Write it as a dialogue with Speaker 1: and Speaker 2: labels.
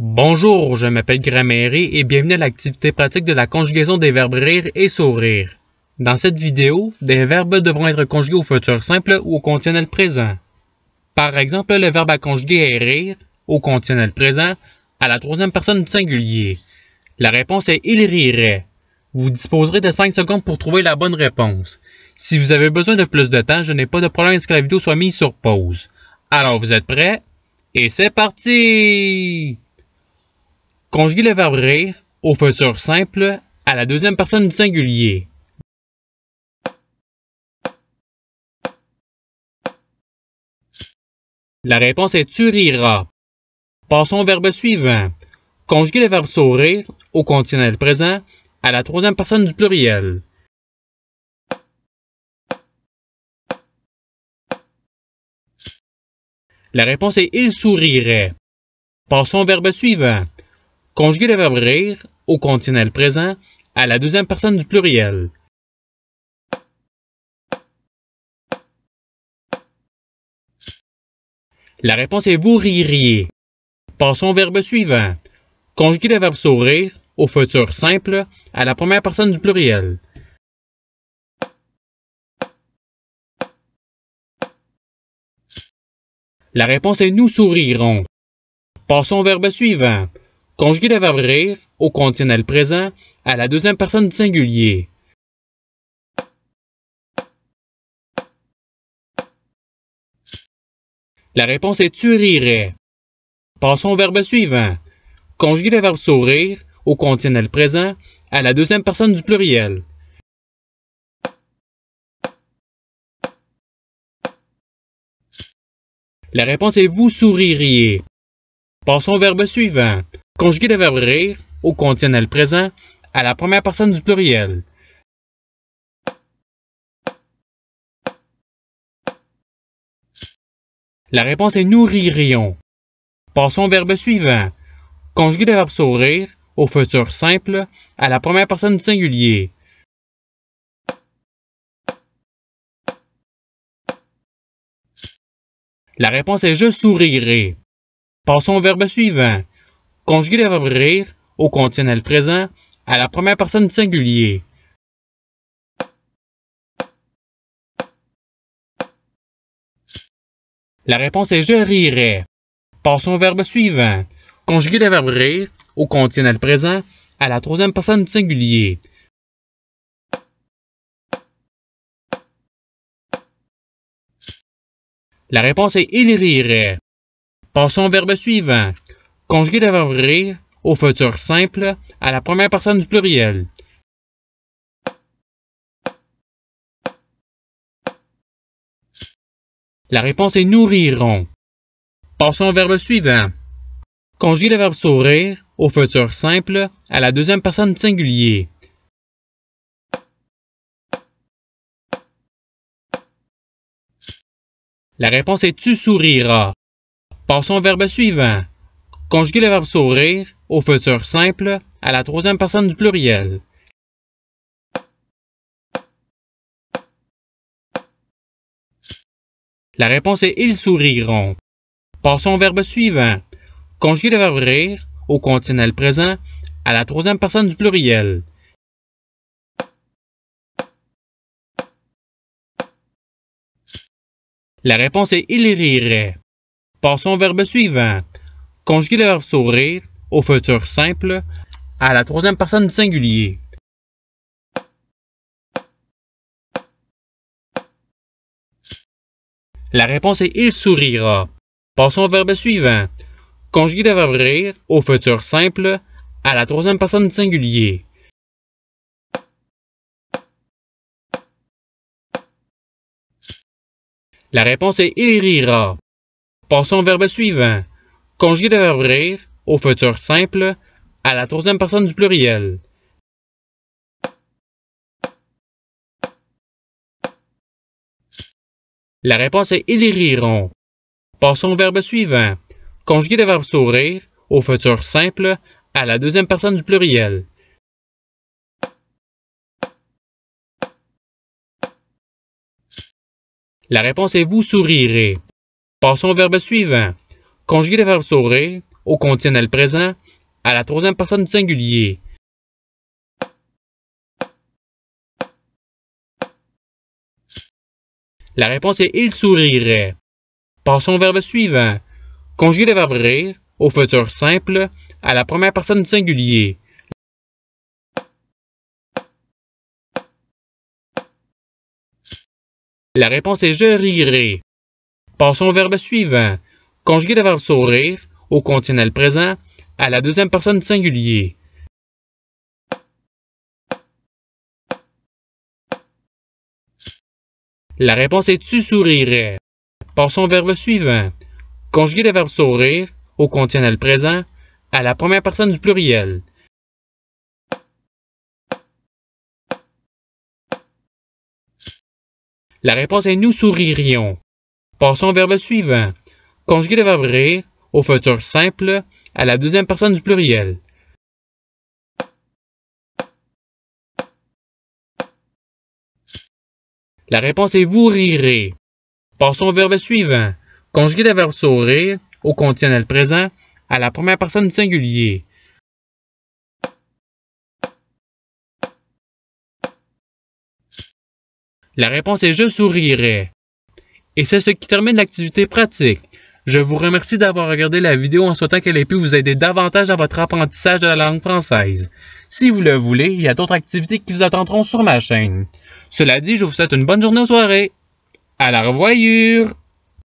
Speaker 1: Bonjour, je m'appelle Grammaire et bienvenue à l'activité pratique de la conjugaison des verbes rire et sourire. Dans cette vidéo, des verbes devront être conjugués au futur simple ou au conditionnel présent. Par exemple, le verbe à conjuguer est rire, au conditionnel présent, à la troisième personne du singulier. La réponse est il rirait. Vous disposerez de 5 secondes pour trouver la bonne réponse. Si vous avez besoin de plus de temps, je n'ai pas de problème à ce que la vidéo soit mise sur pause. Alors, vous êtes prêts? Et c'est parti! Conjuguer le verbe rire au futur simple à la deuxième personne du singulier. La réponse est tu riras. Passons au verbe suivant. Conjuguer le verbe sourire au conditionnel présent à la troisième personne du pluriel. La réponse est il sourirait. Passons au verbe suivant. Conjuguer le verbe rire au conditionnel présent à la deuxième personne du pluriel. La réponse est vous ririez. Passons au verbe suivant. Conjuguer le verbe sourire au futur simple à la première personne du pluriel. La réponse est nous sourirons. Passons au verbe suivant. Conjuguer le verbe rire au conditionnel présent à la deuxième personne du singulier. La réponse est tu rirais. Passons au verbe suivant. Conjuguer le verbe sourire au conditionnel présent à la deuxième personne du pluriel. La réponse est vous souririez. Passons au verbe suivant. Conjuguer le verbe rire au conditionnel présent à la première personne du pluriel. La réponse est nous ririons. Passons au verbe suivant. Conjuguer le verbe sourire au futur simple à la première personne du singulier. La réponse est je sourirai. Passons au verbe suivant. Conjuguer le verbe rire au conditionnel présent à la première personne du singulier. La réponse est je rirai. Passons au verbe suivant. Conjuguer le verbe rire au conditionnel présent à la troisième personne du singulier. La réponse est il rirait. Passons au verbe suivant. Conjuguer le verbe rire au futur simple à la première personne du pluriel. La réponse est nous rirons. Passons au verbe suivant. Conjuguer le verbe sourire au futur simple à la deuxième personne du singulier. La réponse est tu souriras. Passons au verbe suivant. Conjuguer le verbe sourire au futur simple à la troisième personne du pluriel. La réponse est ils souriront. Passons au verbe suivant. Conjuguer le verbe rire au conditionnel présent à la troisième personne du pluriel. La réponse est il rirait. Passons au verbe suivant. Conjuguer le verbe sourire au futur simple à la troisième personne du singulier. La réponse est il sourira. Passons au verbe suivant. Conjuguer le verbe rire au futur simple à la troisième personne du singulier. La réponse est il rira. Passons au verbe suivant. Conjuguer le verbe rire au futur simple à la troisième personne du pluriel. La réponse est ils riront. Passons au verbe suivant. Conjuguer le verbe sourire au futur simple à la deuxième personne du pluriel. La réponse est vous sourirez. Passons au verbe suivant. Conjuguer le verbe sourire au conditionnel présent, à la troisième personne du singulier. La réponse est « il sourirait ». Passons au verbe suivant. Conjuguer le verbe rire au futur simple à la première personne du singulier. La réponse est « je rirai ». Passons au verbe suivant. Conjuguer le verbe sourire au conditionnel présent à la deuxième personne du singulier. La réponse est « tu sourirais ». Passons au verbe suivant. Conjuguer le verbe sourire au conditionnel présent à la première personne du pluriel. La réponse est « nous souririons ». Passons au verbe suivant. Conjuguer le verbe rire au futur simple à la deuxième personne du pluriel. La réponse est « vous rirez ». Passons au verbe suivant. Conjuguer le verbe sourire au conditionnel présent à la première personne du singulier. La réponse est « je sourirais ». Et c'est ce qui termine l'activité pratique. Je vous remercie d'avoir regardé la vidéo en souhaitant qu'elle ait pu vous aider davantage dans votre apprentissage de la langue française. Si vous le voulez, il y a d'autres activités qui vous attendront sur ma chaîne. Cela dit, je vous souhaite une bonne journée ou soirée. À la revoyure!